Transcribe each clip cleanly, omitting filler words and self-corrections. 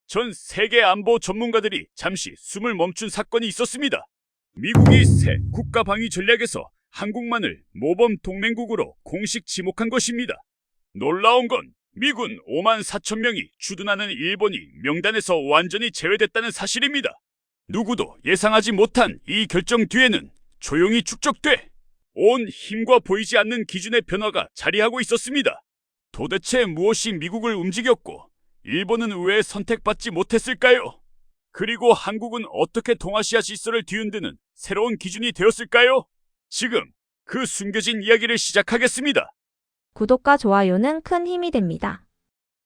전 세계 안보 전문가들이 잠시 숨을 멈춘 사건이 있었습니다. 미국이 새 국가방위 전략에서 한국만을 모범 동맹국으로 공식 지목한 것입니다. 놀라운 건 미군 5만 4천 명이 주둔하는 일본이 명단에서 완전히 제외됐다는 사실입니다. 누구도 예상하지 못한 이 결정 뒤에는 조용히 축적돼 온 힘과 보이지 않는 기준의 변화가 자리하고 있었습니다. 도대체 무엇이 미국을 움직였고 일본은 왜 선택받지 못했을까요? 그리고 한국은 어떻게 동아시아 질서를 뒤흔드는 새로운 기준이 되었을까요? 지금 그 숨겨진 이야기를 시작하겠습니다. 구독과 좋아요는 큰 힘이 됩니다.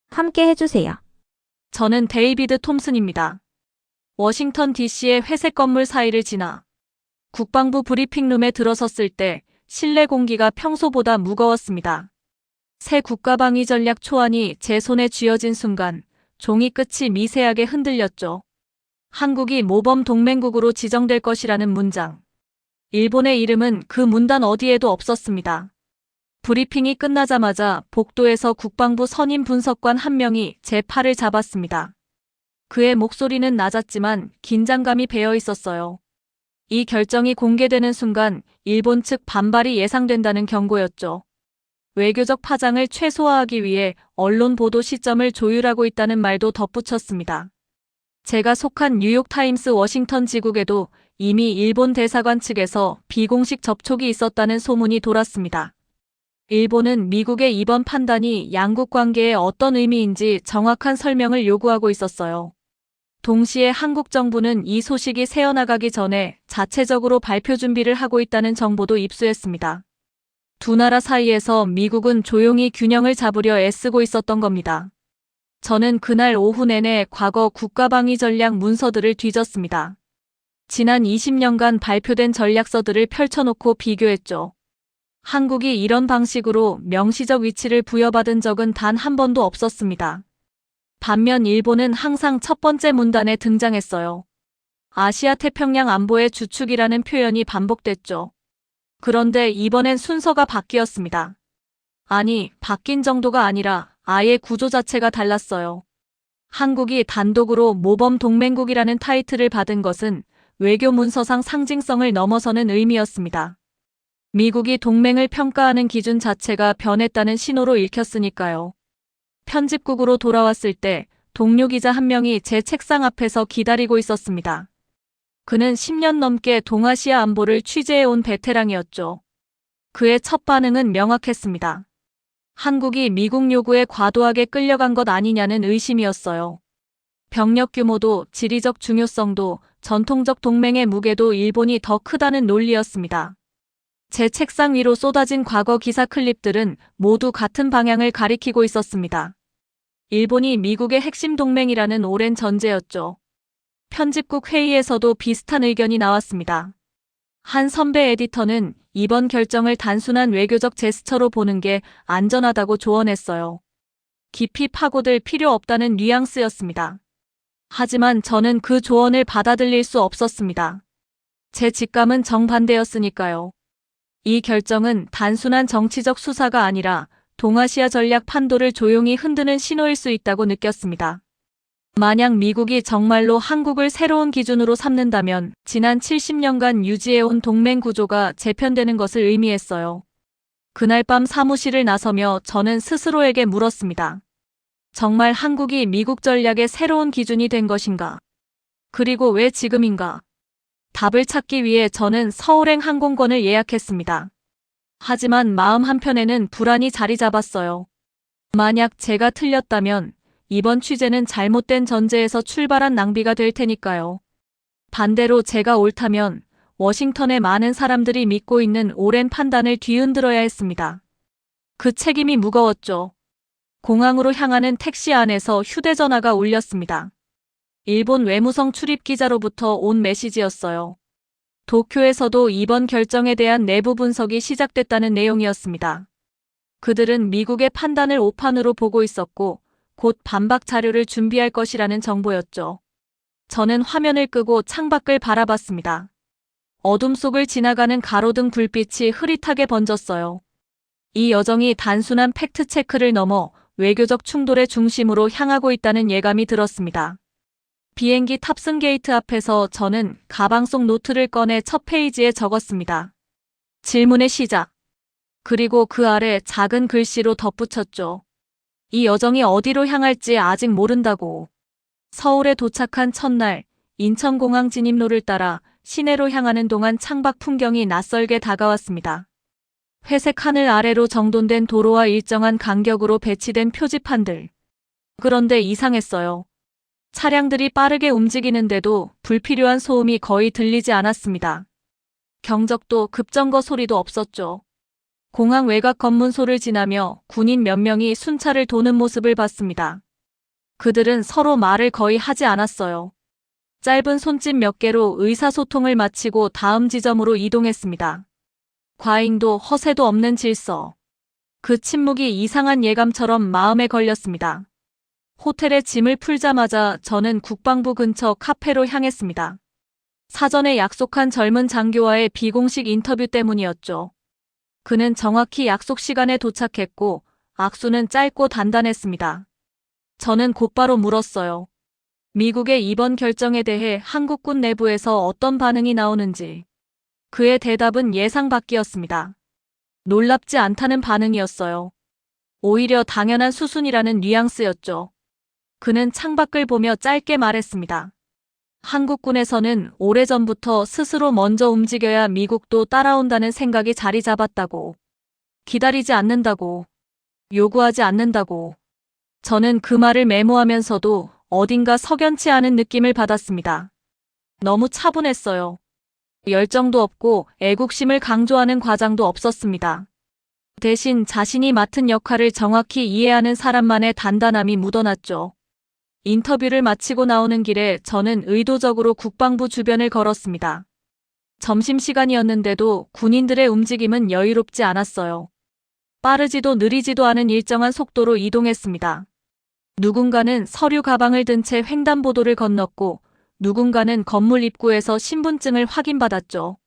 함께 해주세요. 저는 데이비드 톰슨입니다. 워싱턴 DC의 회색 건물 사이를 지나 국방부 브리핑룸에 들어섰을 때 실내 공기가 평소보다 무거웠습니다. 새 국가방위 전략 초안이 제 손에 쥐어진 순간 종이 끝이 미세하게 흔들렸죠. 한국이 모범 동맹국으로 지정될 것이라는 문장. 일본의 이름은 그 문단 어디에도 없었습니다. 브리핑이 끝나자마자 복도에서 국방부 선임 분석관 한 명이 제 팔을 잡았습니다. 그의 목소리는 낮았지만 긴장감이 배어 있었어요. 이 결정이 공개되는 순간 일본 측 반발이 예상된다는 경고였죠. 외교적 파장을 최소화하기 위해 언론 보도 시점을 조율하고 있다는 말도 덧붙였습니다. 제가 속한 뉴욕타임스 워싱턴 지국에도 이미 일본 대사관 측에서 비공식 접촉이 있었다는 소문이 돌았습니다. 일본은 미국의 이번 판단이 양국 관계에 어떤 의미인지 정확한 설명을 요구하고 있었어요. 동시에 한국 정부는 이 소식이 새어나가기 전에 자체적으로 발표 준비를 하고 있다는 정보도 입수했습니다. 두 나라 사이에서 미국은 조용히 균형을 잡으려 애쓰고 있었던 겁니다. 저는 그날 오후 내내 과거 국가방위 전략 문서들을 뒤졌습니다. 지난 20년간 발표된 전략서들을 펼쳐놓고 비교했죠. 한국이 이런 방식으로 명시적 위치를 부여받은 적은 단 한 번도 없었습니다. 반면 일본은 항상 첫 번째 문단에 등장했어요. 아시아 태평양 안보의 주축이라는 표현이 반복됐죠. 그런데 이번엔 순서가 바뀌었습니다. 아니, 바뀐 정도가 아니라 아예 구조 자체가 달랐어요. 한국이 단독으로 모범 동맹국이라는 타이틀을 받은 것은 외교 문서상 상징성을 넘어서는 의미였습니다. 미국이 동맹을 평가하는 기준 자체가 변했다는 신호로 읽혔으니까요. 편집국으로 돌아왔을 때 동료 기자 한 명이 제 책상 앞에서 기다리고 있었습니다. 그는 10년 넘게 동아시아 안보를 취재해온 베테랑이었죠. 그의 첫 반응은 명확했습니다. 한국이 미국 요구에 과도하게 끌려간 것 아니냐는 의심이었어요. 병력 규모도 지리적 중요성도 전통적 동맹의 무게도 일본이 더 크다는 논리였습니다. 제 책상 위로 쏟아진 과거 기사 클립들은 모두 같은 방향을 가리키고 있었습니다. 일본이 미국의 핵심 동맹이라는 오랜 전제였죠. 편집국 회의에서도 비슷한 의견이 나왔습니다. 한 선배 에디터는 이번 결정을 단순한 외교적 제스처로 보는 게 안전하다고 조언했어요. 깊이 파고들 필요 없다는 뉘앙스였습니다. 하지만 저는 그 조언을 받아들일 수 없었습니다. 제 직감은 정반대였으니까요. 이 결정은 단순한 정치적 수사가 아니라 동아시아 전략 판도를 조용히 흔드는 신호일 수 있다고 느꼈습니다. 만약 미국이 정말로 한국을 새로운 기준으로 삼는다면 지난 70년간 유지해온 동맹 구조가 재편되는 것을 의미했어요. 그날 밤 사무실을 나서며 저는 스스로에게 물었습니다. 정말 한국이 미국 전략의 새로운 기준이 된 것인가? 그리고 왜 지금인가? 답을 찾기 위해 저는 서울행 항공권을 예약했습니다. 하지만 마음 한편에는 불안이 자리 잡았어요. 만약 제가 틀렸다면 이번 취재는 잘못된 전제에서 출발한 낭비가 될 테니까요. 반대로 제가 옳다면 워싱턴의 많은 사람들이 믿고 있는 오랜 판단을 뒤흔들어야 했습니다. 그 책임이 무거웠죠. 공항으로 향하는 택시 안에서 휴대전화가 울렸습니다. 일본 외무성 출입 기자로부터 온 메시지였어요. 도쿄에서도 이번 결정에 대한 내부 분석이 시작됐다는 내용이었습니다. 그들은 미국의 판단을 오판으로 보고 있었고 곧 반박 자료를 준비할 것이라는 정보였죠. 저는 화면을 끄고 창밖을 바라봤습니다. 어둠 속을 지나가는 가로등 불빛이 흐릿하게 번졌어요. 이 여정이 단순한 팩트체크를 넘어 외교적 충돌의 중심으로 향하고 있다는 예감이 들었습니다. 비행기 탑승 게이트 앞에서 저는 가방 속 노트를 꺼내 첫 페이지에 적었습니다. 질문의 시작. 그리고 그 아래 작은 글씨로 덧붙였죠. 이 여정이 어디로 향할지 아직 모른다고. 서울에 도착한 첫날, 인천공항 진입로를 따라 시내로 향하는 동안 창밖 풍경이 낯설게 다가왔습니다. 회색 하늘 아래로 정돈된 도로와 일정한 간격으로 배치된 표지판들. 그런데 이상했어요. 차량들이 빠르게 움직이는데도 불필요한 소음이 거의 들리지 않았습니다. 경적도 급정거 소리도 없었죠. 공항 외곽 검문소를 지나며 군인 몇 명이 순찰을 도는 모습을 봤습니다. 그들은 서로 말을 거의 하지 않았어요. 짧은 손짓 몇 개로 의사소통을 마치고 다음 지점으로 이동했습니다. 과잉도 허세도 없는 질서. 그 침묵이 이상한 예감처럼 마음에 걸렸습니다. 호텔에 짐을 풀자마자 저는 국방부 근처 카페로 향했습니다. 사전에 약속한 젊은 장교와의 비공식 인터뷰 때문이었죠. 그는 정확히 약속 시간에 도착했고 악수는 짧고 단단했습니다. 저는 곧바로 물었어요. 미국의 이번 결정에 대해 한국군 내부에서 어떤 반응이 나오는지. 그의 대답은 예상 밖이었습니다. 놀랍지 않다는 반응이었어요. 오히려 당연한 수순이라는 뉘앙스였죠. 그는 창밖을 보며 짧게 말했습니다. 한국군에서는 오래전부터 스스로 먼저 움직여야 미국도 따라온다는 생각이 자리 잡았다고. 기다리지 않는다고. 요구하지 않는다고. 저는 그 말을 메모하면서도 어딘가 석연치 않은 느낌을 받았습니다. 너무 차분했어요. 열정도 없고 애국심을 강조하는 과장도 없었습니다. 대신 자신이 맡은 역할을 정확히 이해하는 사람만의 단단함이 묻어났죠. 인터뷰를 마치고 나오는 길에 저는 의도적으로 국방부 주변을 걸었습니다. 점심시간이었는데도 군인들의 움직임은 여유롭지 않았어요. 빠르지도 느리지도 않은 일정한 속도로 이동했습니다. 누군가는 서류 가방을 든 채 횡단보도를 건넜고 누군가는 건물 입구에서 신분증을 확인받았죠.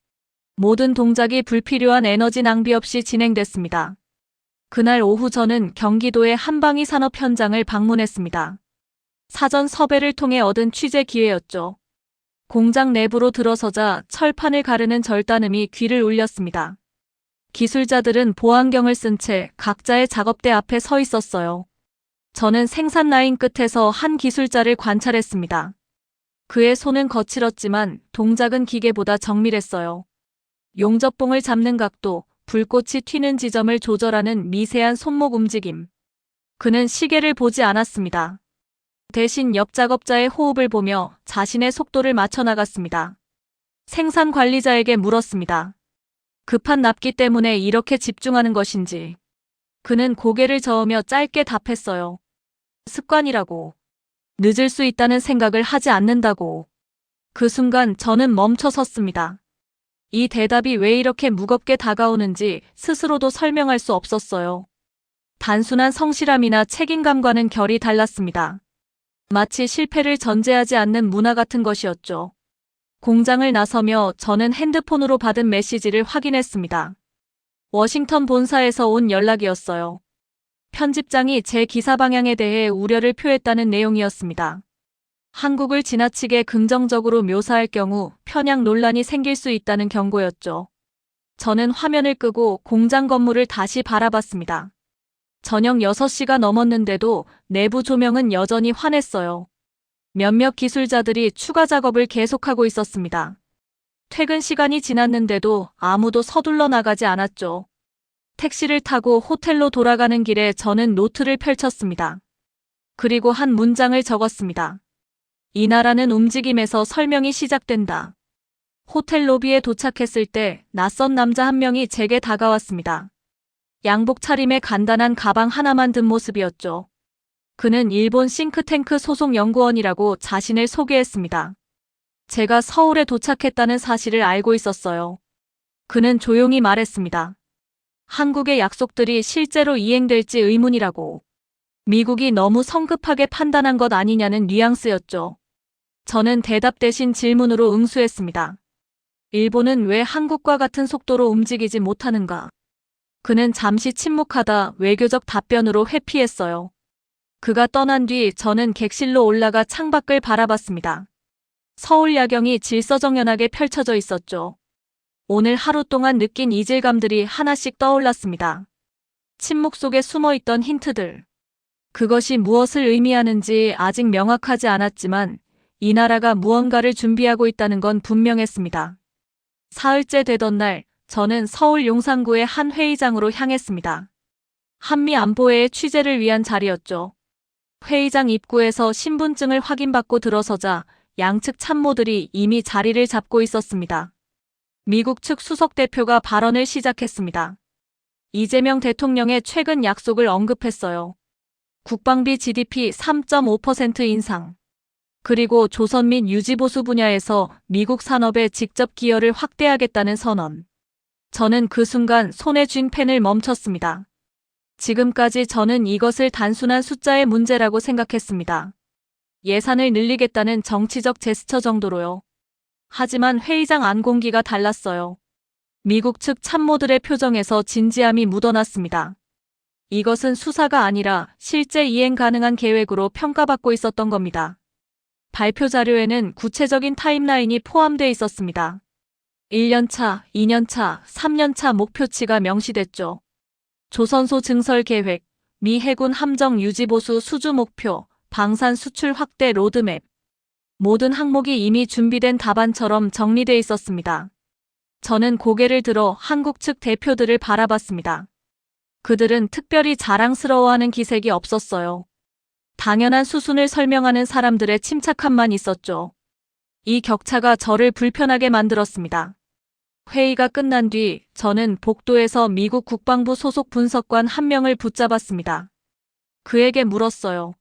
모든 동작이 불필요한 에너지 낭비 없이 진행됐습니다. 그날 오후 저는 경기도의 한방위 산업 현장을 방문했습니다. 사전 섭외를 통해 얻은 취재 기회였죠. 공장 내부로 들어서자 철판을 가르는 절단음이 귀를 울렸습니다. 기술자들은 보안경을 쓴 채 각자의 작업대 앞에 서 있었어요. 저는 생산 라인 끝에서 한 기술자를 관찰했습니다. 그의 손은 거칠었지만 동작은 기계보다 정밀했어요. 용접봉을 잡는 각도, 불꽃이 튀는 지점을 조절하는 미세한 손목 움직임. 그는 시계를 보지 않았습니다. 대신 옆 작업자의 호흡을 보며 자신의 속도를 맞춰 나갔습니다. 생산 관리자에게 물었습니다. 급한 납기 때문에 이렇게 집중하는 것인지. 그는 고개를 저으며 짧게 답했어요. 습관이라고. 늦을 수 있다는 생각을 하지 않는다고. 그 순간 저는 멈춰 섰습니다. 이 대답이 왜 이렇게 무겁게 다가오는지 스스로도 설명할 수 없었어요. 단순한 성실함이나 책임감과는 결이 달랐습니다. 마치 실패를 전제하지 않는 문화 같은 것이었죠. 공장을 나서며 저는 핸드폰으로 받은 메시지를 확인했습니다. 워싱턴 본사에서 온 연락이었어요. 편집장이 제 기사 방향에 대해 우려를 표했다는 내용이었습니다. 한국을 지나치게 긍정적으로 묘사할 경우 편향 논란이 생길 수 있다는 경고였죠. 저는 화면을 끄고 공장 건물을 다시 바라봤습니다. 저녁 6시가 넘었는데도 내부 조명은 여전히 환했어요. 몇몇 기술자들이 추가 작업을 계속하고 있었습니다. 퇴근 시간이 지났는데도 아무도 서둘러 나가지 않았죠. 택시를 타고 호텔로 돌아가는 길에 저는 노트를 펼쳤습니다. 그리고 한 문장을 적었습니다. 이 나라는 움직임에서 설명이 시작된다. 호텔 로비에 도착했을 때 낯선 남자 한 명이 제게 다가왔습니다. 양복 차림에 간단한 가방 하나만 든 모습이었죠. 그는 일본 싱크탱크 소속 연구원이라고 자신을 소개했습니다. 제가 서울에 도착했다는 사실을 알고 있었어요. 그는 조용히 말했습니다. 한국의 약속들이 실제로 이행될지 의문이라고. 미국이 너무 성급하게 판단한 것 아니냐는 뉘앙스였죠. 저는 대답 대신 질문으로 응수했습니다. 일본은 왜 한국과 같은 속도로 움직이지 못하는가? 그는 잠시 침묵하다 외교적 답변으로 회피했어요. 그가 떠난 뒤 저는 객실로 올라가 창밖을 바라봤습니다. 서울 야경이 질서정연하게 펼쳐져 있었죠. 오늘 하루 동안 느낀 이질감들이 하나씩 떠올랐습니다. 침묵 속에 숨어있던 힌트들. 그것이 무엇을 의미하는지 아직 명확하지 않았지만 이 나라가 무언가를 준비하고 있다는 건 분명했습니다. 사흘째 되던 날, 저는 서울 용산구의 한 회의장으로 향했습니다. 한미 안보회의 취재를 위한 자리였죠. 회의장 입구에서 신분증을 확인받고 들어서자 양측 참모들이 이미 자리를 잡고 있었습니다. 미국 측 수석 대표가 발언을 시작했습니다. 이재명 대통령의 최근 약속을 언급했어요. 국방비 GDP 3.5% 인상. 그리고 조선 및 유지보수 분야에서 미국 산업의 직접 기여를 확대하겠다는 선언. 저는 그 순간 손에 쥔 펜을 멈췄습니다. 지금까지 저는 이것을 단순한 숫자의 문제라고 생각했습니다. 예산을 늘리겠다는 정치적 제스처 정도로요. 하지만 회의장 안 공기가 달랐어요. 미국 측 참모들의 표정에서 진지함이 묻어났습니다. 이것은 수사가 아니라 실제 이행 가능한 계획으로 평가받고 있었던 겁니다. 발표 자료에는 구체적인 타임라인이 포함되어 있었습니다. 1년차, 2년차, 3년차 목표치가 명시됐죠. 조선소 증설 계획, 미 해군 함정 유지보수 수주 목표, 방산 수출 확대 로드맵. 모든 항목이 이미 준비된 답안처럼 정리돼 있었습니다. 저는 고개를 들어 한국 측 대표들을 바라봤습니다. 그들은 특별히 자랑스러워하는 기색이 없었어요. 당연한 수순을 설명하는 사람들의 침착함만 있었죠. 이 격차가 저를 불편하게 만들었습니다. 회의가 끝난 뒤 저는 복도에서 미국 국방부 소속 분석관 한 명을 붙잡았습니다. 그에게 물었어요.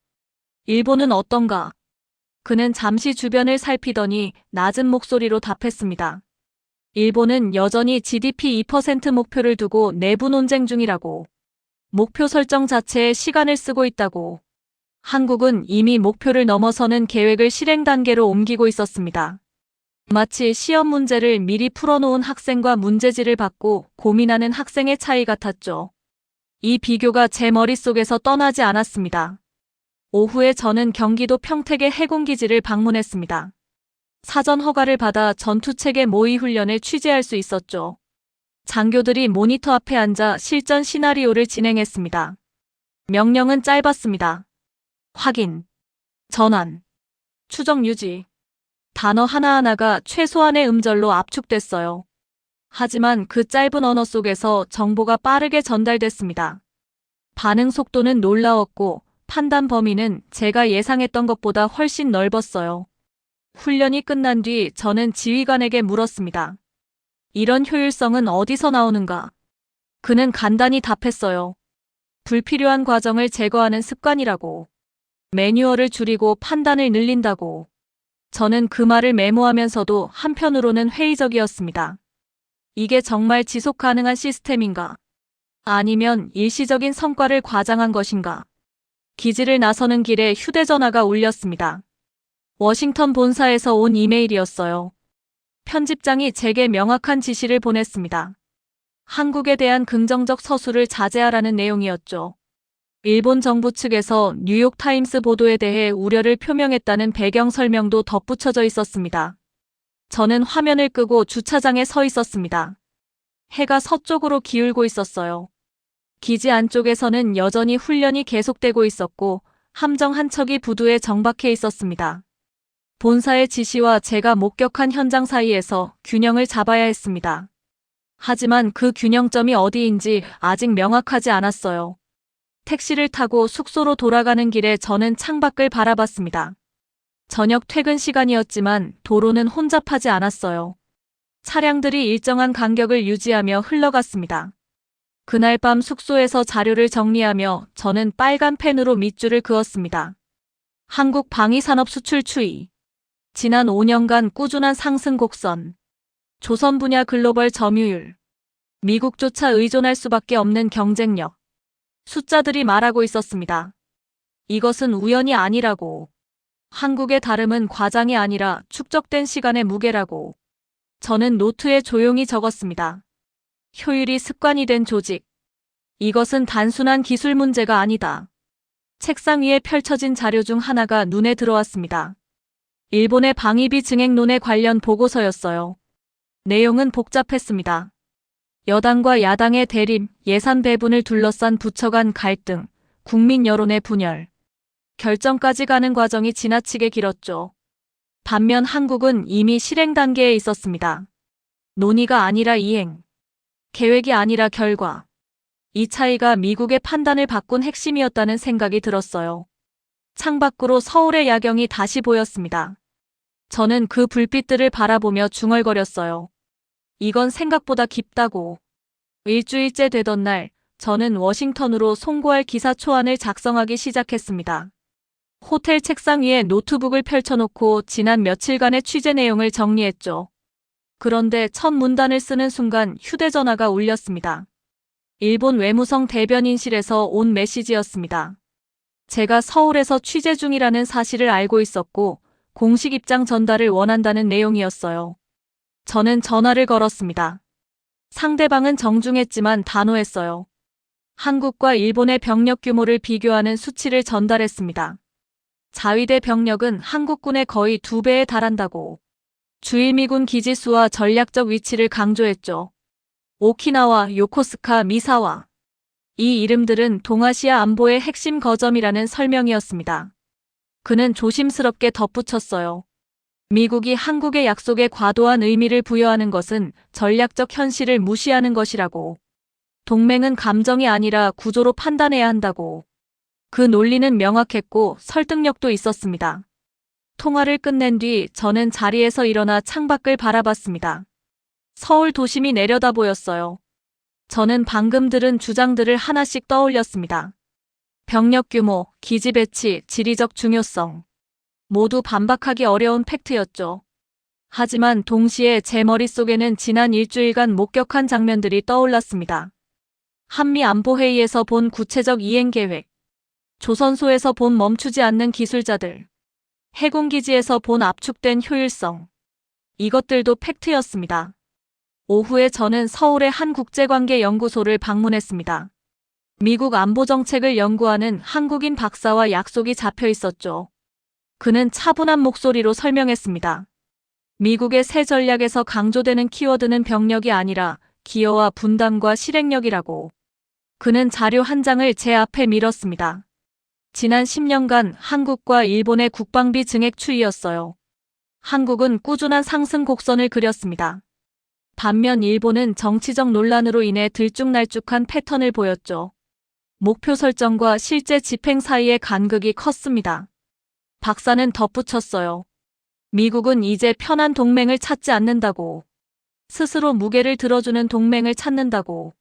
일본은 어떤가? 그는 잠시 주변을 살피더니 낮은 목소리로 답했습니다. 일본은 여전히 GDP 2% 목표를 두고 내부 논쟁 중이라고. 목표 설정 자체에 시간을 쓰고 있다고. 한국은 이미 목표를 넘어서는 계획을 실행 단계로 옮기고 있었습니다. 마치 시험 문제를 미리 풀어놓은 학생과 문제지를 받고 고민하는 학생의 차이 같았죠. 이 비교가 제 머릿속에서 떠나지 않았습니다. 오후에 저는 경기도 평택의 해군기지를 방문했습니다. 사전 허가를 받아 전투체계 모의 훈련을 취재할 수 있었죠. 장교들이 모니터 앞에 앉아 실전 시나리오를 진행했습니다. 명령은 짧았습니다. 확인, 전환, 추적 유지. 단어 하나하나가 최소한의 음절로 압축됐어요. 하지만 그 짧은 언어 속에서 정보가 빠르게 전달됐습니다. 반응 속도는 놀라웠고 판단 범위는 제가 예상했던 것보다 훨씬 넓었어요. 훈련이 끝난 뒤 저는 지휘관에게 물었습니다. 이런 효율성은 어디서 나오는가? 그는 간단히 답했어요. 불필요한 과정을 제거하는 습관이라고. 매뉴얼을 줄이고 판단을 늘린다고. 저는 그 말을 메모하면서도 한편으로는 회의적이었습니다. 이게 정말 지속 가능한 시스템인가? 아니면 일시적인 성과를 과장한 것인가? 기지를 나서는 길에 휴대전화가 울렸습니다. 워싱턴 본사에서 온 이메일이었어요. 편집장이 제게 명확한 지시를 보냈습니다. 한국에 대한 긍정적 서술을 자제하라는 내용이었죠. 일본 정부 측에서 뉴욕타임스 보도에 대해 우려를 표명했다는 배경 설명도 덧붙여져 있었습니다. 저는 화면을 끄고 주차장에 서 있었습니다. 해가 서쪽으로 기울고 있었어요. 기지 안쪽에서는 여전히 훈련이 계속되고 있었고 함정 한 척이 부두에 정박해 있었습니다. 본사의 지시와 제가 목격한 현장 사이에서 균형을 잡아야 했습니다. 하지만 그 균형점이 어디인지 아직 명확하지 않았어요. 택시를 타고 숙소로 돌아가는 길에 저는 창밖을 바라봤습니다. 저녁 퇴근 시간이었지만 도로는 혼잡하지 않았어요. 차량들이 일정한 간격을 유지하며 흘러갔습니다. 그날 밤 숙소에서 자료를 정리하며 저는 빨간 펜으로 밑줄을 그었습니다. 한국 방위산업 수출 추이. 지난 5년간 꾸준한 상승 곡선. 조선 분야 글로벌 점유율. 미국조차 의존할 수밖에 없는 경쟁력. 숫자들이 말하고 있었습니다. 이것은 우연이 아니라고. 한국의 다름은 과장이 아니라 축적된 시간의 무게라고. 저는 노트에 조용히 적었습니다. 효율이 습관이 된 조직. 이것은 단순한 기술 문제가 아니다. 책상 위에 펼쳐진 자료 중 하나가 눈에 들어왔습니다. 일본의 방위비 증액론에 관련 보고서였어요. 내용은 복잡했습니다. 여당과 야당의 대립, 예산 배분을 둘러싼 부처 간 갈등, 국민 여론의 분열, 결정까지 가는 과정이 지나치게 길었죠. 반면 한국은 이미 실행 단계에 있었습니다. 논의가 아니라 이행, 계획이 아니라 결과. 이 차이가 미국의 판단을 바꾼 핵심이었다는 생각이 들었어요. 창밖으로 서울의 야경이 다시 보였습니다. 저는 그 불빛들을 바라보며 중얼거렸어요. 이건 생각보다 깊다고. 일주일째 되던 날, 저는 워싱턴으로 송고할 기사 초안을 작성하기 시작했습니다. 호텔 책상 위에 노트북을 펼쳐놓고 지난 며칠간의 취재 내용을 정리했죠. 그런데 첫 문단을 쓰는 순간 휴대전화가 울렸습니다. 일본 외무성 대변인실에서 온 메시지였습니다. 제가 서울에서 취재 중이라는 사실을 알고 있었고 공식 입장 전달을 원한다는 내용이었어요. 저는 전화를 걸었습니다. 상대방은 정중했지만 단호했어요. 한국과 일본의 병력 규모를 비교하는 수치를 전달했습니다. 자위대 병력은 한국군의 거의 2배에 달한다고. 주일미군 기지 수와 전략적 위치를 강조했죠. 오키나와, 요코스카, 미사와. 이 이름들은 동아시아 안보의 핵심 거점이라는 설명이었습니다. 그는 조심스럽게 덧붙였어요. 미국이 한국의 약속에 과도한 의미를 부여하는 것은 전략적 현실을 무시하는 것이라고. 동맹은 감정이 아니라 구조로 판단해야 한다고. 그 논리는 명확했고 설득력도 있었습니다. 통화를 끝낸 뒤 저는 자리에서 일어나 창밖을 바라봤습니다. 서울 도심이 내려다 보였어요. 저는 방금 들은 주장들을 하나씩 떠올렸습니다. 병력 규모, 기지 배치, 지리적 중요성. 모두 반박하기 어려운 팩트였죠. 하지만 동시에 제 머릿속에는 지난 일주일간 목격한 장면들이 떠올랐습니다. 한미 안보회의에서 본 구체적 이행 계획, 조선소에서 본 멈추지 않는 기술자들, 해군기지에서 본 압축된 효율성. 이것들도 팩트였습니다. 오후에 저는 서울의 한 국제관계연구소를 방문했습니다. 미국 안보정책을 연구하는 한국인 박사와 약속이 잡혀 있었죠. 그는 차분한 목소리로 설명했습니다. 미국의 새 전략에서 강조되는 키워드는 병력이 아니라 기여와 분담과 실행력이라고. 그는 자료 한 장을 제 앞에 밀었습니다. 지난 10년간 한국과 일본의 국방비 증액 추이였어요. 한국은 꾸준한 상승 곡선을 그렸습니다. 반면 일본은 정치적 논란으로 인해 들쭉날쭉한 패턴을 보였죠. 목표 설정과 실제 집행 사이의 간극이 컸습니다. 박사는 덧붙였어요. 미국은 이제 편한 동맹을 찾지 않는다고. 스스로 무게를 들어주는 동맹을 찾는다고.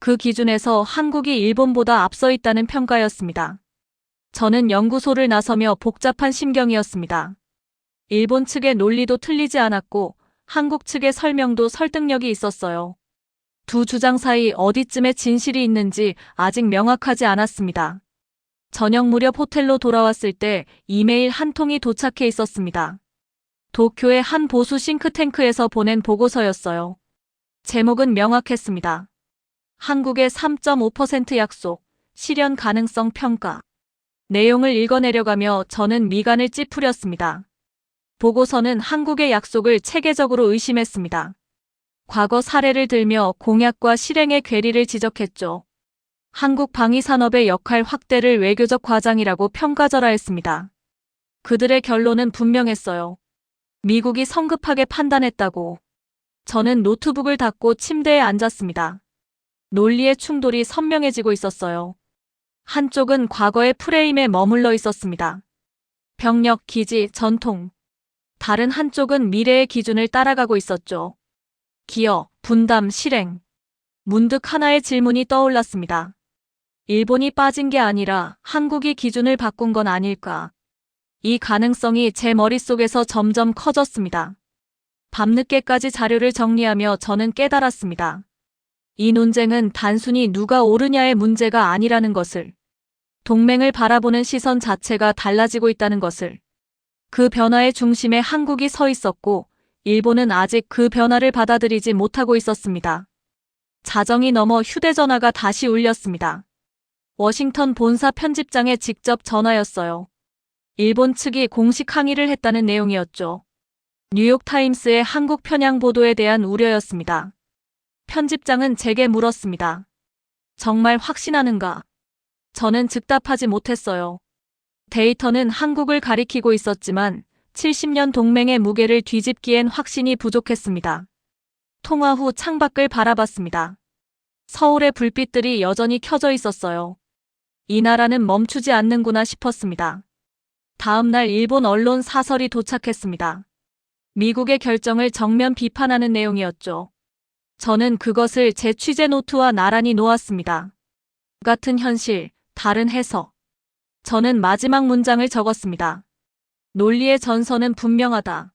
그 기준에서 한국이 일본보다 앞서 있다는 평가였습니다. 저는 연구소를 나서며 복잡한 심경이었습니다. 일본 측의 논리도 틀리지 않았고 한국 측의 설명도 설득력이 있었어요. 두 주장 사이 어디쯤에 진실이 있는지 아직 명확하지 않았습니다. 저녁 무렵 호텔로 돌아왔을 때 이메일 한 통이 도착해 있었습니다. 도쿄의 한 보수 싱크탱크에서 보낸 보고서였어요. 제목은 명확했습니다. 한국의 3.5% 약속, 실현 가능성 평가. 내용을 읽어내려가며 저는 미간을 찌푸렸습니다. 보고서는 한국의 약속을 체계적으로 의심했습니다. 과거 사례를 들며 공약과 실행의 괴리를 지적했죠. 한국 방위산업의 역할 확대를 외교적 과장이라고 평가절하했습니다. 그들의 결론은 분명했어요. 미국이 성급하게 판단했다고. 저는 노트북을 닫고 침대에 앉았습니다. 논리의 충돌이 선명해지고 있었어요. 한쪽은 과거의 프레임에 머물러 있었습니다. 병력, 기지, 전통. 다른 한쪽은 미래의 기준을 따라가고 있었죠. 기여, 분담, 실행. 문득 하나의 질문이 떠올랐습니다. 일본이 빠진 게 아니라 한국이 기준을 바꾼 건 아닐까. 이 가능성이 제 머릿속에서 점점 커졌습니다. 밤늦게까지 자료를 정리하며 저는 깨달았습니다. 이 논쟁은 단순히 누가 옳으냐의 문제가 아니라는 것을. 동맹을 바라보는 시선 자체가 달라지고 있다는 것을. 그 변화의 중심에 한국이 서 있었고 일본은 아직 그 변화를 받아들이지 못하고 있었습니다. 자정이 넘어 휴대전화가 다시 울렸습니다. 워싱턴 본사 편집장에 직접 전화였어요. 일본 측이 공식 항의를 했다는 내용이었죠. 뉴욕타임스의 한국 편향 보도에 대한 우려였습니다. 편집장은 제게 물었습니다. 정말 확신하는가? 저는 즉답하지 못했어요. 데이터는 한국을 가리키고 있었지만 70년 동맹의 무게를 뒤집기엔 확신이 부족했습니다. 통화 후 창밖을 바라봤습니다. 서울의 불빛들이 여전히 켜져 있었어요. 이 나라는 멈추지 않는구나 싶었습니다. 다음 날 일본 언론 사설이 도착했습니다. 미국의 결정을 정면 비판하는 내용이었죠. 저는 그것을 제 취재 노트와 나란히 놓았습니다. 같은 현실, 다른 해석. 저는 마지막 문장을 적었습니다. 논리의 전선은 분명하다.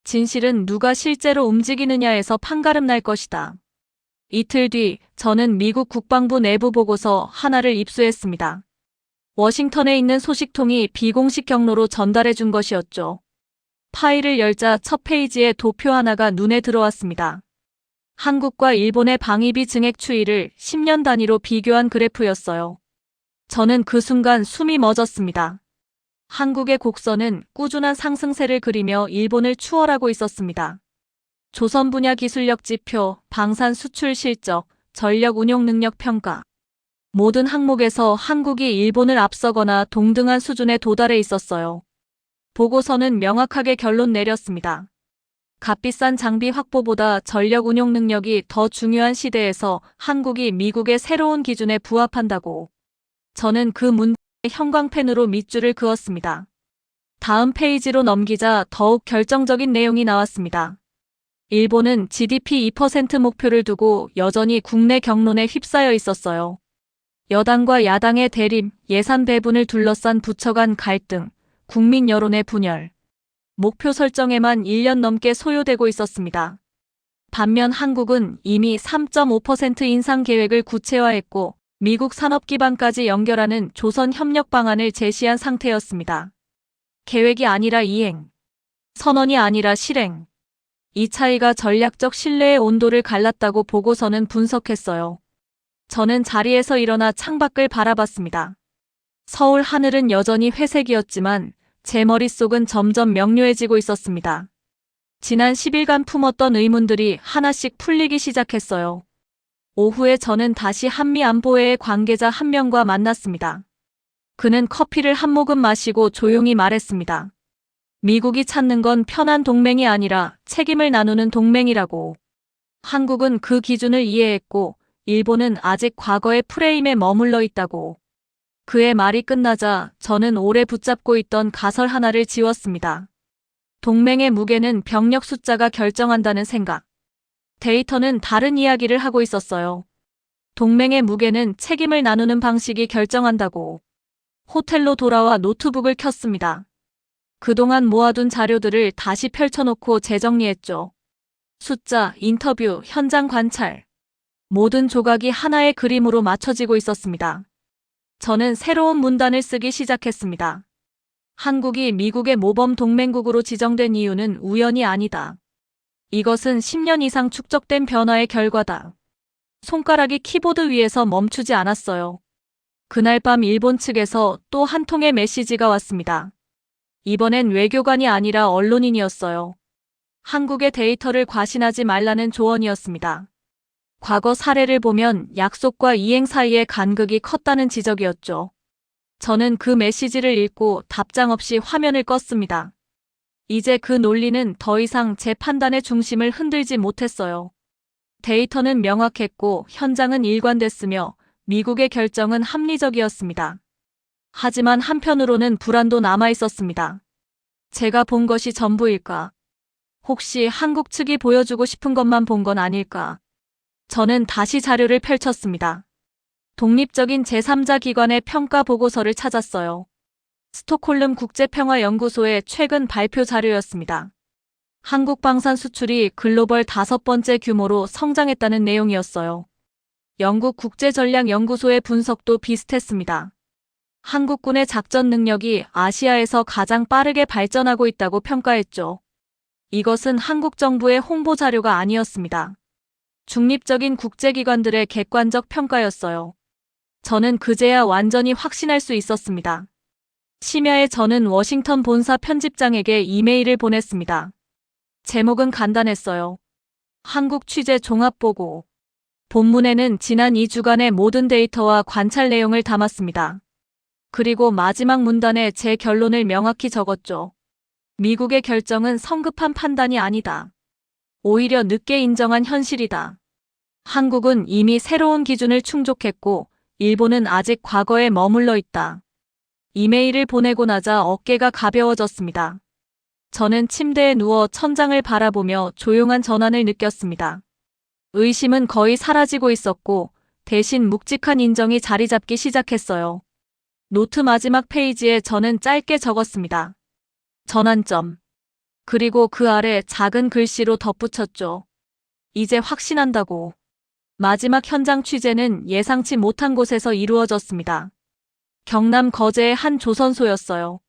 진실은 누가 실제로 움직이느냐에서 판가름 날 것이다. 이틀 뒤 저는 미국 국방부 내부 보고서 하나를 입수했습니다. 워싱턴에 있는 소식통이 비공식 경로로 전달해 준 것이었죠. 파일을 열자 첫 페이지에 도표 하나가 눈에 들어왔습니다. 한국과 일본의 방위비 증액 추이를 10년 단위로 비교한 그래프였어요. 저는 그 순간 숨이 멎었습니다. 한국의 곡선은 꾸준한 상승세를 그리며 일본을 추월하고 있었습니다. 조선 분야 기술력 지표, 방산 수출 실적, 전력 운용 능력 평가. 모든 항목에서 한국이 일본을 앞서거나 동등한 수준에 도달해 있었어요. 보고서는 명확하게 결론 내렸습니다. 값비싼 장비 확보보다 전력 운용 능력이 더 중요한 시대에서 한국이 미국의 새로운 기준에 부합한다고. 저는 그 문제에 형광펜으로 밑줄을 그었습니다. 다음 페이지로 넘기자 더욱 결정적인 내용이 나왔습니다. 일본은 GDP 2% 목표를 두고 여전히 국내 경론에 휩싸여 있었어요. 여당과 야당의 대립, 예산 배분을 둘러싼 부처 간 갈등, 국민 여론의 분열. 목표 설정에만 1년 넘게 소요되고 있었습니다. 반면 한국은 이미 3.5% 인상 계획을 구체화했고 미국 산업 기반까지 연결하는 조선 협력 방안을 제시한 상태였습니다. 계획이 아니라 이행, 선언이 아니라 실행. 이 차이가 전략적 신뢰의 온도를 갈랐다고 보고서는 분석했어요. 저는 자리에서 일어나 창밖을 바라봤습니다. 서울 하늘은 여전히 회색이었지만 제 머릿속은 점점 명료해지고 있었습니다. 지난 10일간 품었던 의문들이 하나씩 풀리기 시작했어요. 오후에 저는 다시 한미안보회의 관계자 한 명과 만났습니다. 그는 커피를 한 모금 마시고 조용히 말했습니다. 미국이 찾는 건 편한 동맹이 아니라 책임을 나누는 동맹이라고. 한국은 그 기준을 이해했고 일본은 아직 과거의 프레임에 머물러 있다고. 그의 말이 끝나자 저는 오래 붙잡고 있던 가설 하나를 지웠습니다. 동맹의 무게는 병력 숫자가 결정한다는 생각. 데이터는 다른 이야기를 하고 있었어요. 동맹의 무게는 책임을 나누는 방식이 결정한다고. 호텔로 돌아와 노트북을 켰습니다. 그동안 모아둔 자료들을 다시 펼쳐놓고 재정리했죠. 숫자, 인터뷰, 현장 관찰. 모든 조각이 하나의 그림으로 맞춰지고 있었습니다. 저는 새로운 문단을 쓰기 시작했습니다. 한국이 미국의 모범 동맹국으로 지정된 이유는 우연이 아니다. 이것은 10년 이상 축적된 변화의 결과다. 손가락이 키보드 위에서 멈추지 않았어요. 그날 밤 일본 측에서 또 한 통의 메시지가 왔습니다. 이번엔 외교관이 아니라 언론인이었어요. 한국의 데이터를 과신하지 말라는 조언이었습니다. 과거 사례를 보면 약속과 이행 사이의 간극이 컸다는 지적이었죠. 저는 그 메시지를 읽고 답장 없이 화면을 껐습니다. 이제 그 논리는 더 이상 제 판단의 중심을 흔들지 못했어요. 데이터는 명확했고 현장은 일관됐으며 미국의 결정은 합리적이었습니다. 하지만 한편으로는 불안도 남아 있었습니다. 제가 본 것이 전부일까? 혹시 한국 측이 보여주고 싶은 것만 본 건 아닐까? 저는 다시 자료를 펼쳤습니다. 독립적인 제3자 기관의 평가 보고서를 찾았어요. 스톡홀름 국제평화연구소의 최근 발표 자료였습니다. 한국 방산 수출이 글로벌 5번째 규모로 성장했다는 내용이었어요. 영국 국제전략연구소의 분석도 비슷했습니다. 한국군의 작전 능력이 아시아에서 가장 빠르게 발전하고 있다고 평가했죠. 이것은 한국 정부의 홍보 자료가 아니었습니다. 중립적인 국제기관들의 객관적 평가였어요. 저는 그제야 완전히 확신할 수 있었습니다. 심야에 저는 워싱턴 본사 편집장에게 이메일을 보냈습니다. 제목은 간단했어요. 한국 취재 종합보고. 본문에는 지난 2주간의 모든 데이터와 관찰 내용을 담았습니다. 그리고 마지막 문단에 제 결론을 명확히 적었죠. 미국의 결정은 성급한 판단이 아니다. 오히려 늦게 인정한 현실이다. 한국은 이미 새로운 기준을 충족했고, 일본은 아직 과거에 머물러 있다. 이메일을 보내고 나자 어깨가 가벼워졌습니다. 저는 침대에 누워 천장을 바라보며 조용한 전환을 느꼈습니다. 의심은 거의 사라지고 있었고, 대신 묵직한 인정이 자리 잡기 시작했어요. 노트 마지막 페이지에 저는 짧게 적었습니다. 전환점. 그리고 그 아래 작은 글씨로 덧붙였죠. 이제 확신한다고. 마지막 현장 취재는 예상치 못한 곳에서 이루어졌습니다. 경남 거제의 한 조선소였어요.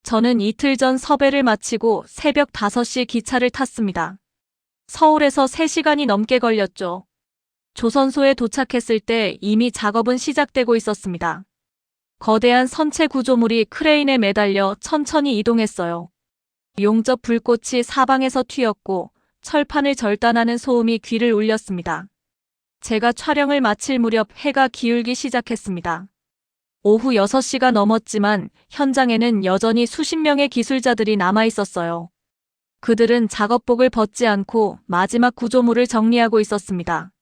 저는 이틀 전 섭외를 마치고 새벽 5시 기차를 탔습니다. 서울에서 3시간이 넘게 걸렸죠. 조선소에 도착했을 때 이미 작업은 시작되고 있었습니다. 거대한 선체 구조물이 크레인에 매달려 천천히 이동했어요. 용접 불꽃이 사방에서 튀었고 철판을 절단하는 소음이 귀를 울렸습니다. 제가 촬영을 마칠 무렵 해가 기울기 시작했습니다. 오후 6시가 넘었지만 현장에는 여전히 수십 명의 기술자들이 남아 있었어요. 그들은 작업복을 벗지 않고 마지막 구조물을 정리하고 있었습니다.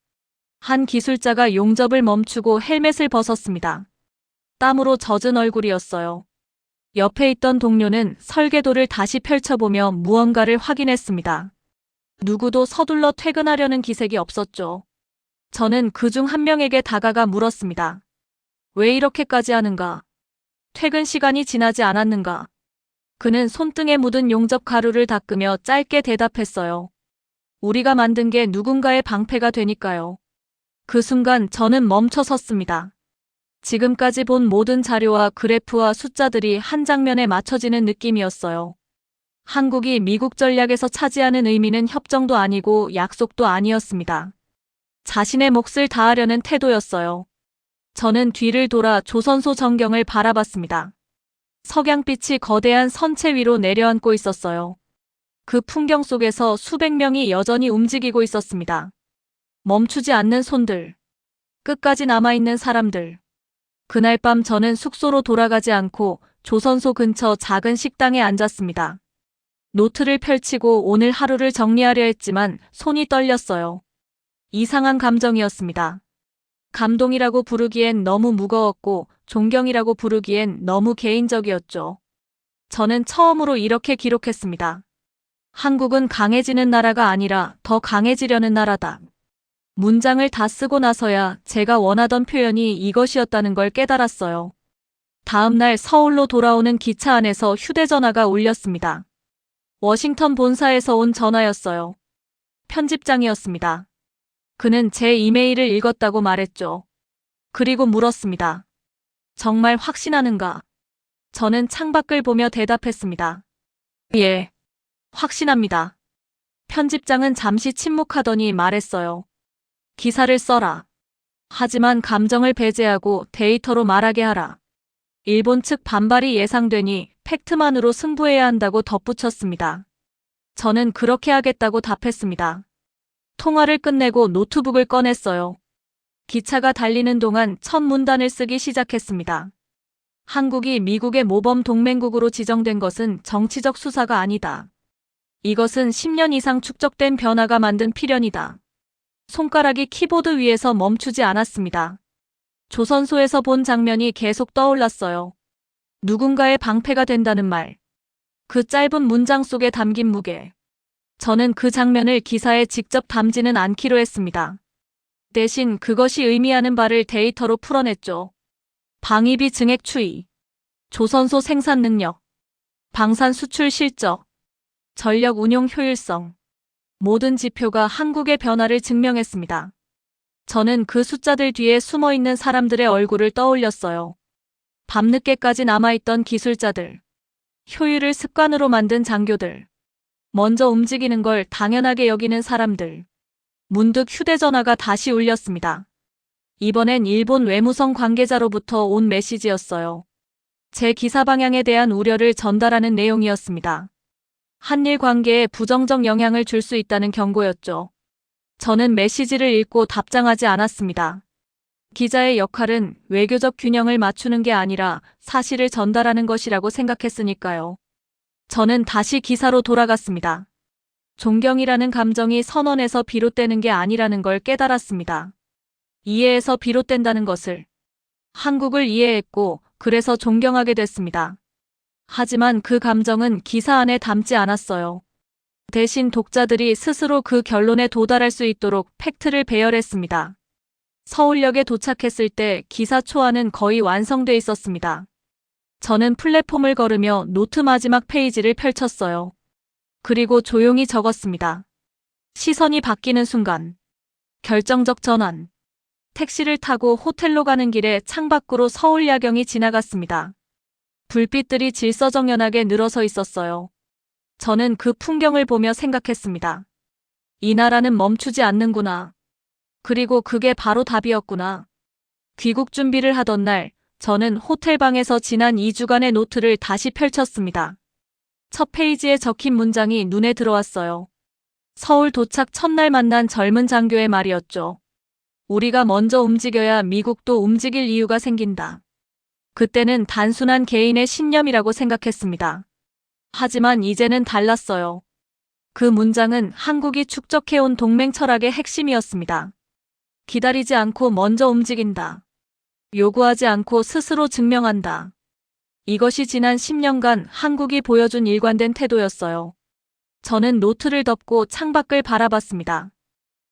한 기술자가 용접을 멈추고 헬멧을 벗었습니다. 땀으로 젖은 얼굴이었어요. 옆에 있던 동료는 설계도를 다시 펼쳐보며 무언가를 확인했습니다. 누구도 서둘러 퇴근하려는 기색이 없었죠. 저는 그중 한 명에게 다가가 물었습니다. 왜 이렇게까지 하는가? 퇴근 시간이 지나지 않았는가? 그는 손등에 묻은 용접 가루를 닦으며 짧게 대답했어요. 우리가 만든 게 누군가의 방패가 되니까요. 그 순간 저는 멈춰 섰습니다. 지금까지 본 모든 자료와 그래프와 숫자들이 한 장면에 맞춰지는 느낌이었어요. 한국이 미국 전략에서 차지하는 의미는 협정도 아니고 약속도 아니었습니다. 자신의 몫을 다하려는 태도였어요. 저는 뒤를 돌아 조선소 전경을 바라봤습니다. 석양빛이 거대한 선체 위로 내려앉고 있었어요. 그 풍경 속에서 수백 명이 여전히 움직이고 있었습니다. 멈추지 않는 손들, 끝까지 남아있는 사람들. 그날 밤 저는 숙소로 돌아가지 않고 조선소 근처 작은 식당에 앉았습니다. 노트를 펼치고 오늘 하루를 정리하려 했지만 손이 떨렸어요. 이상한 감정이었습니다. 감동이라고 부르기엔 너무 무거웠고 존경이라고 부르기엔 너무 개인적이었죠. 저는 처음으로 이렇게 기록했습니다. 한국은 강해지는 나라가 아니라 더 강해지려는 나라다. 문장을 다 쓰고 나서야 제가 원하던 표현이 이것이었다는 걸 깨달았어요. 다음 날 서울로 돌아오는 기차 안에서 휴대전화가 울렸습니다. 워싱턴 본사에서 온 전화였어요. 편집장이었습니다. 그는 제 이메일을 읽었다고 말했죠. 그리고 물었습니다. 정말 확신하는가? 저는 창밖을 보며 대답했습니다. 예, 확신합니다. 편집장은 잠시 침묵하더니 말했어요. 기사를 써라. 하지만 감정을 배제하고 데이터로 말하게 하라. 일본 측 반발이 예상되니 팩트만으로 승부해야 한다고 덧붙였습니다. 저는 그렇게 하겠다고 답했습니다. 통화를 끝내고 노트북을 꺼냈어요. 기차가 달리는 동안 첫 문단을 쓰기 시작했습니다. 한국이 미국의 모범 동맹국으로 지정된 것은 정치적 수사가 아니다. 이것은 10년 이상 축적된 변화가 만든 필연이다. 손가락이 키보드 위에서 멈추지 않았습니다. 조선소에서 본 장면이 계속 떠올랐어요. 누군가의 방패가 된다는 말. 그 짧은 문장 속에 담긴 무게. 저는 그 장면을 기사에 직접 담지는 않기로 했습니다. 대신 그것이 의미하는 바를 데이터로 풀어냈죠. 방위비 증액 추이, 조선소 생산 능력, 방산 수출 실적, 전력 운용 효율성. 모든 지표가 한국의 변화를 증명했습니다. 저는 그 숫자들 뒤에 숨어있는 사람들의 얼굴을 떠올렸어요. 밤늦게까지 남아있던 기술자들, 효율을 습관으로 만든 장교들, 먼저 움직이는 걸 당연하게 여기는 사람들. 문득 휴대전화가 다시 울렸습니다. 이번엔 일본 외무성 관계자로부터 온 메시지였어요. 제 기사 방향에 대한 우려를 전달하는 내용이었습니다. 한일 관계에 부정적 영향을 줄 수 있다는 경고였죠. 저는 메시지를 읽고 답장하지 않았습니다. 기자의 역할은 외교적 균형을 맞추는 게 아니라 사실을 전달하는 것이라고 생각했으니까요. 저는 다시 기사로 돌아갔습니다. 존경이라는 감정이 선언에서 비롯되는 게 아니라는 걸 깨달았습니다. 이해에서 비롯된다는 것을. 한국을 이해했고 그래서 존경하게 됐습니다. 하지만 그 감정은 기사 안에 담지 않았어요. 대신 독자들이 스스로 그 결론에 도달할 수 있도록 팩트를 배열했습니다. 서울역에 도착했을 때 기사 초안은 거의 완성돼 있었습니다. 저는 플랫폼을 걸으며 노트 마지막 페이지를 펼쳤어요. 그리고 조용히 적었습니다. 시선이 바뀌는 순간. 결정적 전환. 택시를 타고 호텔로 가는 길에 창밖으로 서울 야경이 지나갔습니다. 불빛들이 질서정연하게 늘어서 있었어요. 저는 그 풍경을 보며 생각했습니다. 이 나라는 멈추지 않는구나. 그리고 그게 바로 답이었구나. 귀국 준비를 하던 날, 저는 호텔방에서 지난 2주간의 노트를 다시 펼쳤습니다. 첫 페이지에 적힌 문장이 눈에 들어왔어요. 서울 도착 첫날 만난 젊은 장교의 말이었죠. 우리가 먼저 움직여야 미국도 움직일 이유가 생긴다. 그때는 단순한 개인의 신념이라고 생각했습니다. 하지만 이제는 달랐어요. 그 문장은 한국이 축적해온 동맹 철학의 핵심이었습니다. 기다리지 않고 먼저 움직인다. 요구하지 않고 스스로 증명한다. 이것이 지난 10년간 한국이 보여준 일관된 태도였어요. 저는 노트를 덮고 창밖을 바라봤습니다.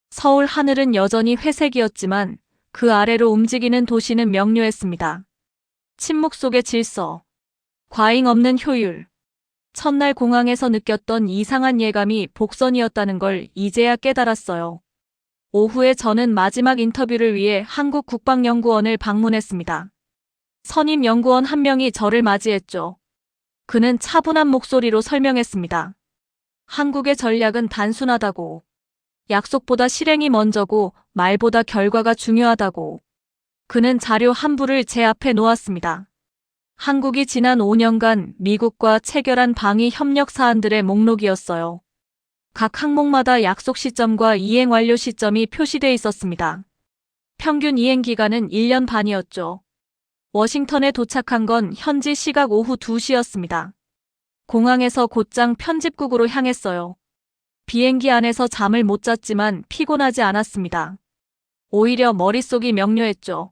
서울 하늘은 여전히 회색이었지만 그 아래로 움직이는 도시는 명료했습니다. 침묵 속의 질서, 과잉 없는 효율. 첫날 공항에서 느꼈던 이상한 예감이 복선이었다는 걸 이제야 깨달았어요. 오후에 저는 마지막 인터뷰를 위해 한국 국방연구원을 방문했습니다. 선임 연구원 한 명이 저를 맞이했죠. 그는 차분한 목소리로 설명했습니다. 한국의 전략은 단순하다고. 약속보다 실행이 먼저고 말보다 결과가 중요하다고. 그는 자료 한 부를 제 앞에 놓았습니다. 한국이 지난 5년간 미국과 체결한 방위 협력 사안들의 목록이었어요. 각 항목마다 약속 시점과 이행 완료 시점이 표시돼 있었습니다. 평균 이행 기간은 1년 반이었죠. 워싱턴에 도착한 건 현지 시각 오후 2시였습니다. 공항에서 곧장 편집국으로 향했어요. 비행기 안에서 잠을 못 잤지만 피곤하지 않았습니다. 오히려 머릿속이 명료했죠.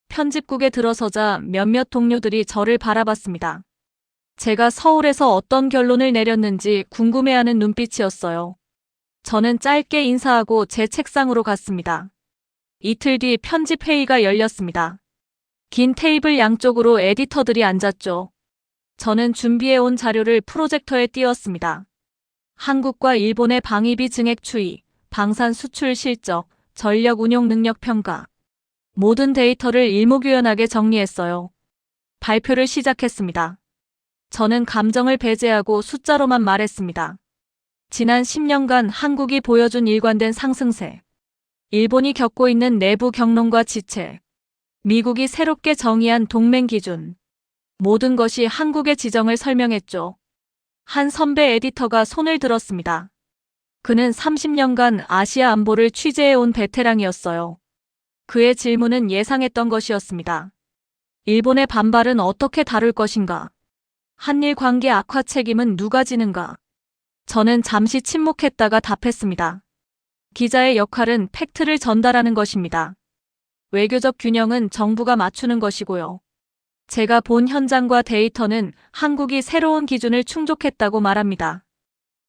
편집국에 들어서자 몇몇 동료들이 저를 바라봤습니다. 제가 서울에서 어떤 결론을 내렸는지 궁금해하는 눈빛이었어요. 저는 짧게 인사하고 제 책상으로 갔습니다. 이틀 뒤 편집회의가 열렸습니다. 긴 테이블 양쪽으로 에디터들이 앉았죠. 저는 준비해온 자료를 프로젝터에 띄웠습니다. 한국과 일본의 방위비 증액 추이, 방산 수출 실적, 전력 운용 능력 평가. 모든 데이터를 일목요연하게 정리했어요. 발표를 시작했습니다. 저는 감정을 배제하고 숫자로만 말했습니다. 지난 10년간 한국이 보여준 일관된 상승세. 일본이 겪고 있는 내부 경론과 지체. 미국이 새롭게 정의한 동맹 기준. 모든 것이 한국의 지정을 설명했죠. 한 선배 에디터가 손을 들었습니다. 그는 30년간 아시아 안보를 취재해온 베테랑이었어요. 그의 질문은 예상했던 것이었습니다. 일본의 반발은 어떻게 다룰 것인가? 한일 관계 악화 책임은 누가 지는가? 저는 잠시 침묵했다가 답했습니다. 기자의 역할은 팩트를 전달하는 것입니다. 외교적 균형은 정부가 맞추는 것이고요. 제가 본 현장과 데이터는 한국이 새로운 기준을 충족했다고 말합니다.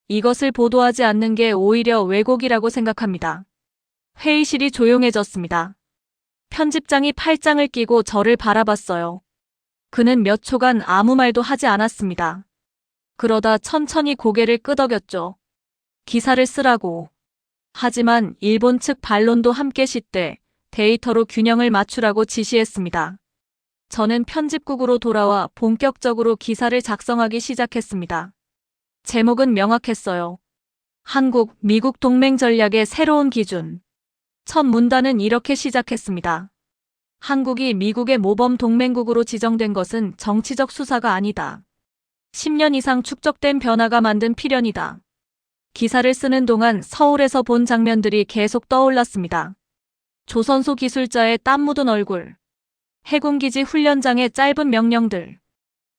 이것을 보도하지 않는 게 오히려 왜곡이라고 생각합니다. 회의실이 조용해졌습니다. 편집장이 팔짱을 끼고 저를 바라봤어요. 그는 몇 초간 아무 말도 하지 않았습니다. 그러다 천천히 고개를 끄덕였죠. 기사를 쓰라고. 하지만 일본 측 반론도 함께 싣되 데이터로 균형을 맞추라고 지시했습니다. 저는 편집국으로 돌아와 본격적으로 기사를 작성하기 시작했습니다. 제목은 명확했어요. 한국, 미국 동맹 전략의 새로운 기준. 첫 문단은 이렇게 시작했습니다. 한국이 미국의 모범 동맹국으로 지정된 것은 정치적 수사가 아니다. 10년 이상 축적된 변화가 만든 필연이다. 기사를 쓰는 동안 서울에서 본 장면들이 계속 떠올랐습니다. 조선소 기술자의 땀 묻은 얼굴, 해군기지 훈련장의 짧은 명령들,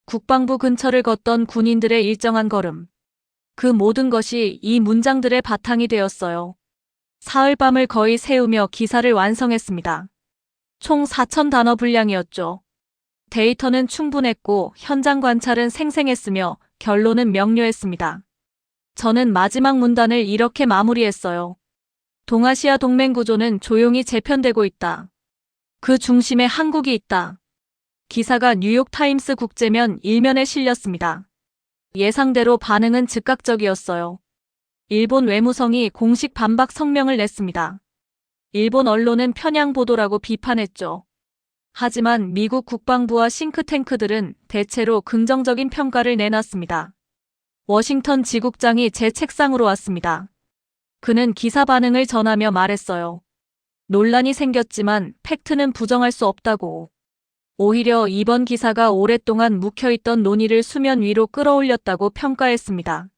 국방부 근처를 걷던 군인들의 일정한 걸음. 그 모든 것이 이 문장들의 바탕이 되었어요. 사흘밤을 거의 새우며 기사를 완성했습니다. 총 4,000단어 분량이었죠. 데이터는 충분했고 현장 관찰은 생생했으며 결론은 명료했습니다. 저는 마지막 문단을 이렇게 마무리했어요. 동아시아 동맹 구조는 조용히 재편되고 있다. 그 중심에 한국이 있다. 기사가 뉴욕타임스 국제면 1면에 실렸습니다. 예상대로 반응은 즉각적이었어요. 일본 외무성이 공식 반박 성명을 냈습니다. 일본 언론은 편향 보도라고 비판했죠. 하지만 미국 국방부와 싱크탱크들은 대체로 긍정적인 평가를 내놨습니다. 워싱턴 지국장이 제 책상으로 왔습니다. 그는 기사 반응을 전하며 말했어요. 논란이 생겼지만 팩트는 부정할 수 없다고. 오히려 이번 기사가 오랫동안 묵혀있던 논의를 수면 위로 끌어올렸다고 평가했습니다.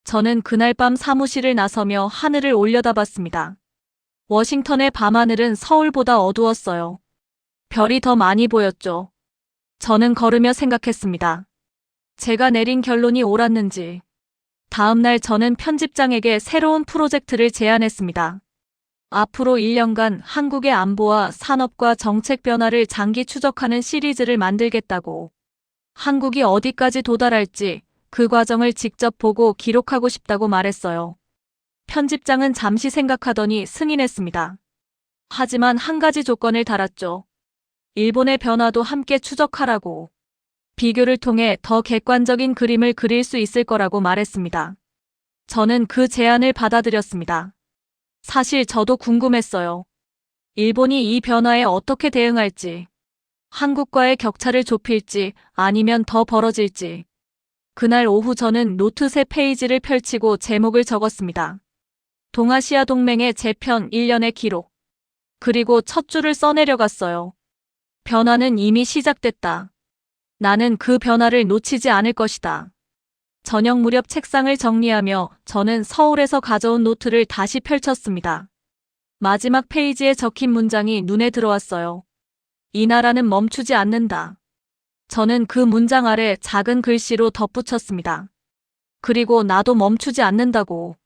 저는 그날 밤 사무실을 나서며 하늘을 올려다봤습니다. 워싱턴의 밤하늘은 서울보다 어두웠어요. 별이 더 많이 보였죠. 저는 걸으며 생각했습니다. 제가 내린 결론이 옳았는지. 다음 날 저는 편집장에게 새로운 프로젝트를 제안했습니다. 앞으로 1년간 한국의 안보와 산업과 정책 변화를 장기 추적하는 시리즈를 만들겠다고. 한국이 어디까지 도달할지 그 과정을 직접 보고 기록하고 싶다고 말했어요. 편집장은 잠시 생각하더니 승인했습니다. 하지만 한 가지 조건을 달았죠. 일본의 변화도 함께 추적하라고. 비교를 통해 더 객관적인 그림을 그릴 수 있을 거라고 말했습니다. 저는 그 제안을 받아들였습니다. 사실 저도 궁금했어요. 일본이 이 변화에 어떻게 대응할지, 한국과의 격차를 좁힐지 아니면 더 벌어질지. 그날 오후 저는 노트 3페이지를 펼치고 제목을 적었습니다. 동아시아 동맹의 재편 1년의 기록. 그리고 첫 줄을 써내려갔어요. 변화는 이미 시작됐다. 나는 그 변화를 놓치지 않을 것이다. 저녁 무렵 책상을 정리하며 저는 서울에서 가져온 노트를 다시 펼쳤습니다. 마지막 페이지에 적힌 문장이 눈에 들어왔어요. 이 나라는 멈추지 않는다. 저는 그 문장 아래 작은 글씨로 덧붙였습니다. 그리고 나도 멈추지 않는다고.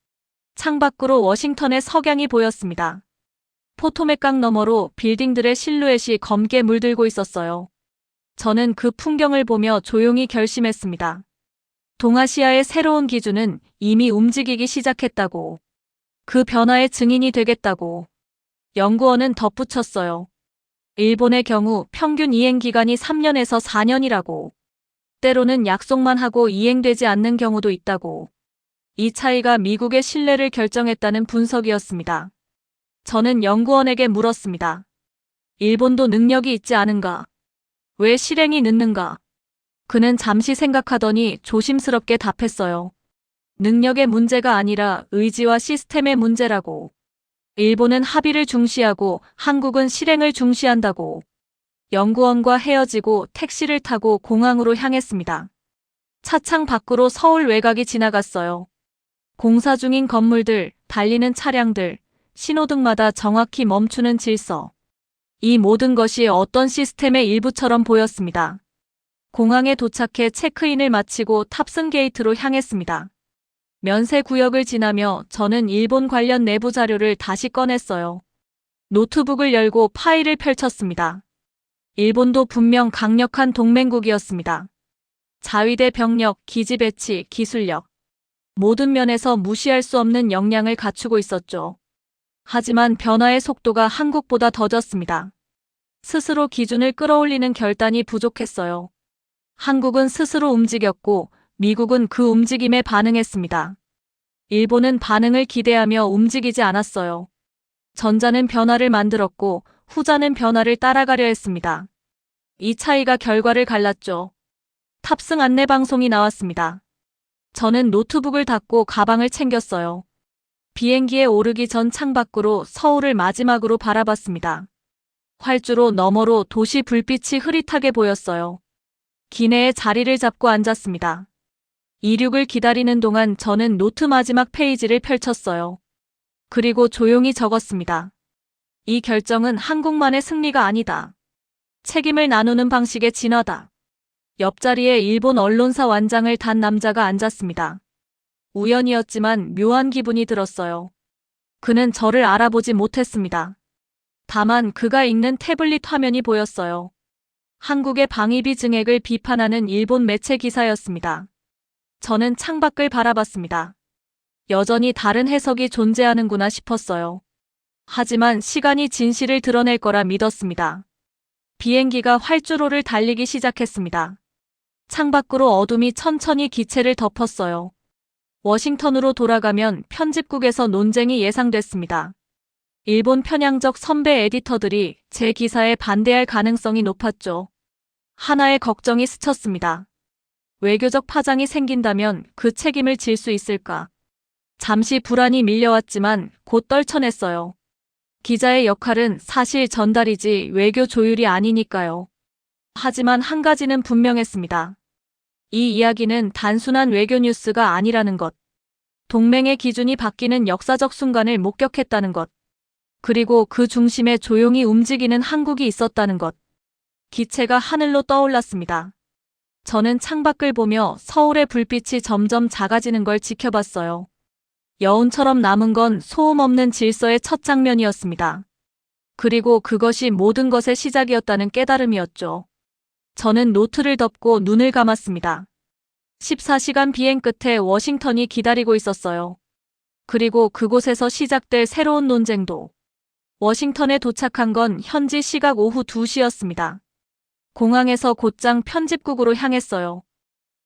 창밖으로 워싱턴의 석양이 보였습니다. 포토맥강 너머로 빌딩들의 실루엣이 검게 물들고 있었어요. 저는 그 풍경을 보며 조용히 결심했습니다. 동아시아의 새로운 기준은 이미 움직이기 시작했다고. 그 변화의 증인이 되겠다고. 연구원은 덧붙였어요. 일본의 경우 평균 이행 기간이 3년에서 4년이라고. 때로는 약속만 하고 이행되지 않는 경우도 있다고. 이 차이가 미국의 신뢰를 결정했다는 분석이었습니다. 저는 연구원에게 물었습니다. 일본도 능력이 있지 않은가? 왜 실행이 늦는가? 그는 잠시 생각하더니 조심스럽게 답했어요. 능력의 문제가 아니라 의지와 시스템의 문제라고. 일본은 합의를 중시하고 한국은 실행을 중시한다고. 연구원과 헤어지고 택시를 타고 공항으로 향했습니다. 차창 밖으로 서울 외곽이 지나갔어요. 공사 중인 건물들, 달리는 차량들, 신호등마다 정확히 멈추는 질서. 이 모든 것이 어떤 시스템의 일부처럼 보였습니다. 공항에 도착해 체크인을 마치고 탑승 게이트로 향했습니다. 면세 구역을 지나며 저는 일본 관련 내부 자료를 다시 꺼냈어요. 노트북을 열고 파일을 펼쳤습니다. 일본도 분명 강력한 동맹국이었습니다. 자위대 병력, 기지 배치, 기술력. 모든 면에서 무시할 수 없는 역량을 갖추고 있었죠. 하지만 변화의 속도가 한국보다 더뎠습니다. 스스로 기준을 끌어올리는 결단이 부족했어요. 한국은 스스로 움직였고 미국은 그 움직임에 반응했습니다. 일본은 반응을 기대하며 움직이지 않았어요. 전자는 변화를 만들었고 후자는 변화를 따라가려 했습니다. 이 차이가 결과를 갈랐죠. 탑승 안내 방송이 나왔습니다. 저는 노트북을 닫고 가방을 챙겼어요. 비행기에 오르기 전 창밖으로 서울을 마지막으로 바라봤습니다. 활주로 너머로 도시 불빛이 흐릿하게 보였어요. 기내에 자리를 잡고 앉았습니다. 이륙을 기다리는 동안 저는 노트 마지막 페이지를 펼쳤어요. 그리고 조용히 적었습니다. 이 결정은 한국만의 승리가 아니다. 책임을 나누는 방식의 진화다. 옆자리에 일본 언론사 완장을 단 남자가 앉았습니다. 우연이었지만 묘한 기분이 들었어요. 그는 저를 알아보지 못했습니다. 다만 그가 읽는 태블릿 화면이 보였어요. 한국의 방위비 증액을 비판하는 일본 매체 기사였습니다. 저는 창밖을 바라봤습니다. 여전히 다른 해석이 존재하는구나 싶었어요. 하지만 시간이 진실을 드러낼 거라 믿었습니다. 비행기가 활주로를 달리기 시작했습니다. 창밖으로 어둠이 천천히 기체를 덮었어요. 워싱턴으로 돌아가면 편집국에서 논쟁이 예상됐습니다. 일본 편향적 선배 에디터들이 제 기사에 반대할 가능성이 높았죠. 하나의 걱정이 스쳤습니다. 외교적 파장이 생긴다면 그 책임을 질 수 있을까? 잠시 불안이 밀려왔지만 곧 떨쳐냈어요. 기자의 역할은 사실 전달이지 외교 조율이 아니니까요. 하지만 한 가지는 분명했습니다. 이 이야기는 단순한 외교 뉴스가 아니라는 것. 동맹의 기준이 바뀌는 역사적 순간을 목격했다는 것. 그리고 그 중심에 조용히 움직이는 한국이 있었다는 것. 기체가 하늘로 떠올랐습니다. 저는 창밖을 보며 서울의 불빛이 점점 작아지는 걸 지켜봤어요. 여운처럼 남은 건 소음 없는 질서의 첫 장면이었습니다. 그리고 그것이 모든 것의 시작이었다는 깨달음이었죠. 저는 노트를 덮고 눈을 감았습니다. 14시간 비행 끝에 워싱턴이 기다리고 있었어요. 그리고 그곳에서 시작될 새로운 논쟁도. 워싱턴에 도착한 건 현지 시각 오후 2시였습니다. 공항에서 곧장 편집국으로 향했어요.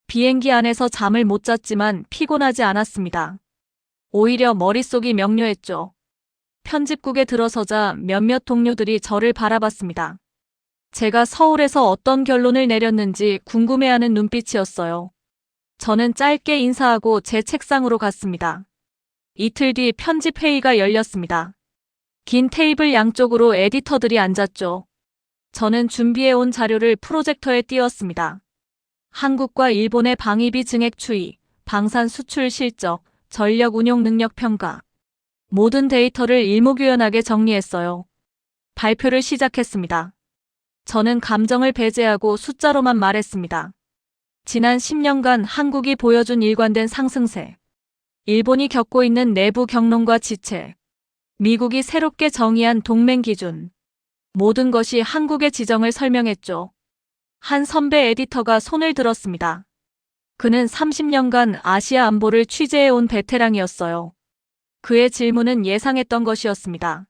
비행기 안에서 잠을 못 잤지만 피곤하지 않았습니다. 오히려 머릿속이 명료했죠. 편집국에 들어서자 몇몇 동료들이 저를 바라봤습니다. 제가 서울에서 어떤 결론을 내렸는지 궁금해하는 눈빛이었어요. 저는 짧게 인사하고 제 책상으로 갔습니다. 이틀 뒤 편집회의가 열렸습니다. 긴 테이블 양쪽으로 에디터들이 앉았죠. 저는 준비해온 자료를 프로젝터에 띄웠습니다. 한국과 일본의 방위비 증액 추이, 방산 수출 실적, 전력 운용 능력 평가. 모든 데이터를 일목요연하게 정리했어요. 발표를 시작했습니다. 저는 감정을 배제하고 숫자로만 말했습니다. 지난 10년간 한국이 보여준 일관된 상승세. 일본이 겪고 있는 내부 경론과 지체. 미국이 새롭게 정의한 동맹 기준. 모든 것이 한국의 지정을 설명했죠. 한 선배 에디터가 손을 들었습니다. 그는 30년간 아시아 안보를 취재해온 베테랑이었어요. 그의 질문은 예상했던 것이었습니다.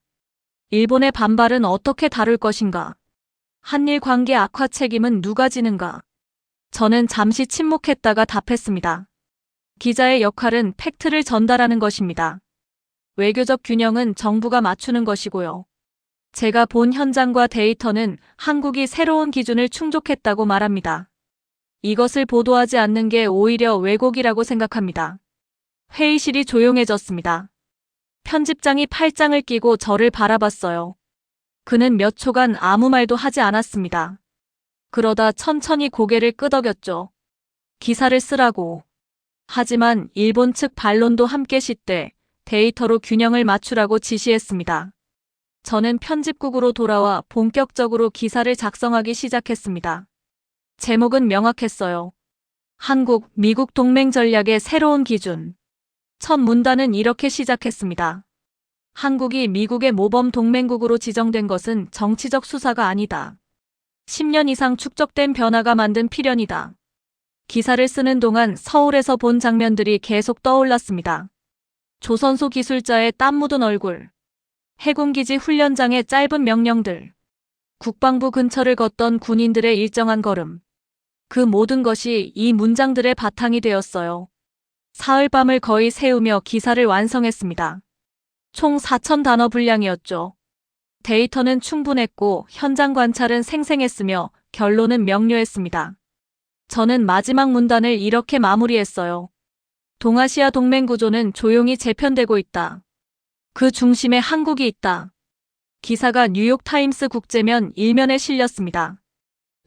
일본의 반발은 어떻게 다룰 것인가? 한일 관계 악화 책임은 누가 지는가? 저는 잠시 침묵했다가 답했습니다. 기자의 역할은 팩트를 전달하는 것입니다. 외교적 균형은 정부가 맞추는 것이고요. 제가 본 현장과 데이터는 한국이 새로운 기준을 충족했다고 말합니다. 이것을 보도하지 않는 게 오히려 왜곡이라고 생각합니다. 회의실이 조용해졌습니다. 편집장이 팔짱을 끼고 저를 바라봤어요. 그는 몇 초간 아무 말도 하지 않았습니다. 그러다 천천히 고개를 끄덕였죠. 기사를 쓰라고. 하지만 일본 측 반론도 함께 싣되 데이터로 균형을 맞추라고 지시했습니다. 저는 편집국으로 돌아와 본격적으로 기사를 작성하기 시작했습니다. 제목은 명확했어요. 한국, 미국 동맹 전략의 새로운 기준. 첫 문단은 이렇게 시작했습니다. 한국이 미국의 모범 동맹국으로 지정된 것은 정치적 수사가 아니다. 10년 이상 축적된 변화가 만든 필연이다. 기사를 쓰는 동안 서울에서 본 장면들이 계속 떠올랐습니다. 조선소 기술자의 땀 묻은 얼굴. 해군기지 훈련장의 짧은 명령들. 국방부 근처를 걷던 군인들의 일정한 걸음. 그 모든 것이 이 문장들의 바탕이 되었어요. 사흘밤을 거의 새우며 기사를 완성했습니다. 총 4,000단어 분량이었죠. 데이터는 충분했고 현장 관찰은 생생했으며 결론은 명료했습니다. 저는 마지막 문단을 이렇게 마무리했어요. 동아시아 동맹 구조는 조용히 재편되고 있다. 그 중심에 한국이 있다. 기사가 뉴욕타임스 국제면 일면에 실렸습니다.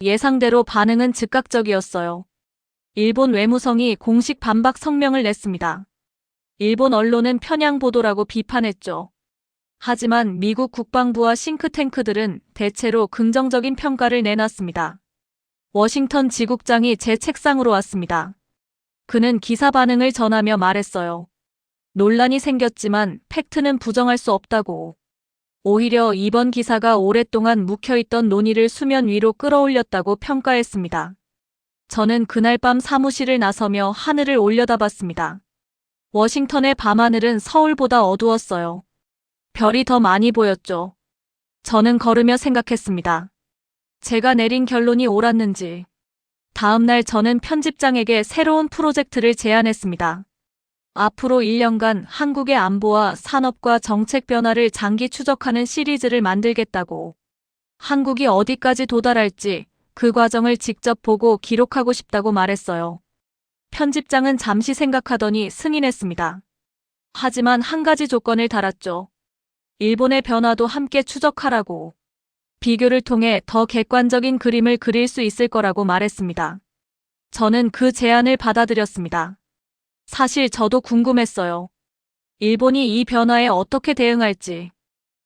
예상대로 반응은 즉각적이었어요. 일본 외무성이 공식 반박 성명을 냈습니다. 일본 언론은 편향 보도라고 비판했죠. 하지만 미국 국방부와 싱크탱크들은 대체로 긍정적인 평가를 내놨습니다. 워싱턴 지국장이 제 책상으로 왔습니다. 그는 기사 반응을 전하며 말했어요. 논란이 생겼지만 팩트는 부정할 수 없다고. 오히려 이번 기사가 오랫동안 묵혀있던 논의를 수면 위로 끌어올렸다고 평가했습니다. 저는 그날 밤 사무실을 나서며 하늘을 올려다봤습니다. 워싱턴의 밤하늘은 서울보다 어두웠어요. 별이 더 많이 보였죠. 저는 걸으며 생각했습니다. 제가 내린 결론이 옳았는지. 다음 날 저는 편집장에게 새로운 프로젝트를 제안했습니다. 앞으로 1년간 한국의 안보와 산업과 정책 변화를 장기 추적하는 시리즈를 만들겠다고. 한국이 어디까지 도달할지 그 과정을 직접 보고 기록하고 싶다고 말했어요. 편집장은 잠시 생각하더니 승인했습니다. 하지만 한 가지 조건을 달았죠. 일본의 변화도 함께 추적하라고. 비교를 통해 더 객관적인 그림을 그릴 수 있을 거라고 말했습니다. 저는 그 제안을 받아들였습니다. 사실 저도 궁금했어요. 일본이 이 변화에 어떻게 대응할지,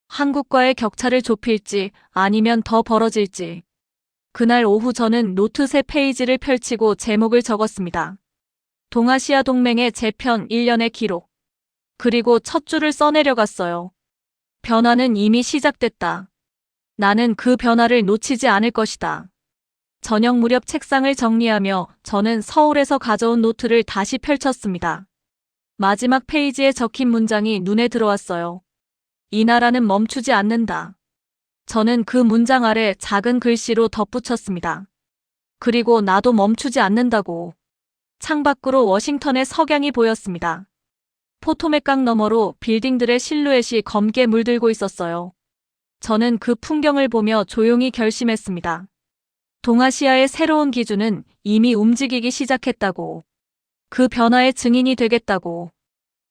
한국과의 격차를 좁힐지 아니면 더 벌어질지. 그날 오후 저는 노트 3페이지를 펼치고 제목을 적었습니다. 동아시아 동맹의 재편 1년의 기록. 그리고 첫 줄을 써내려갔어요. 변화는 이미 시작됐다. 나는 그 변화를 놓치지 않을 것이다. 저녁 무렵 책상을 정리하며 저는 서울에서 가져온 노트를 다시 펼쳤습니다. 마지막 페이지에 적힌 문장이 눈에 들어왔어요. 이 나라는 멈추지 않는다. 저는 그 문장 아래 작은 글씨로 덧붙였습니다. 그리고 나도 멈추지 않는다고. 창밖으로 워싱턴의 석양이 보였습니다. 포토맥강 너머로 빌딩들의 실루엣이 검게 물들고 있었어요. 저는 그 풍경을 보며 조용히 결심했습니다. 동아시아의 새로운 기준은 이미 움직이기 시작했다고. 그 변화의 증인이 되겠다고.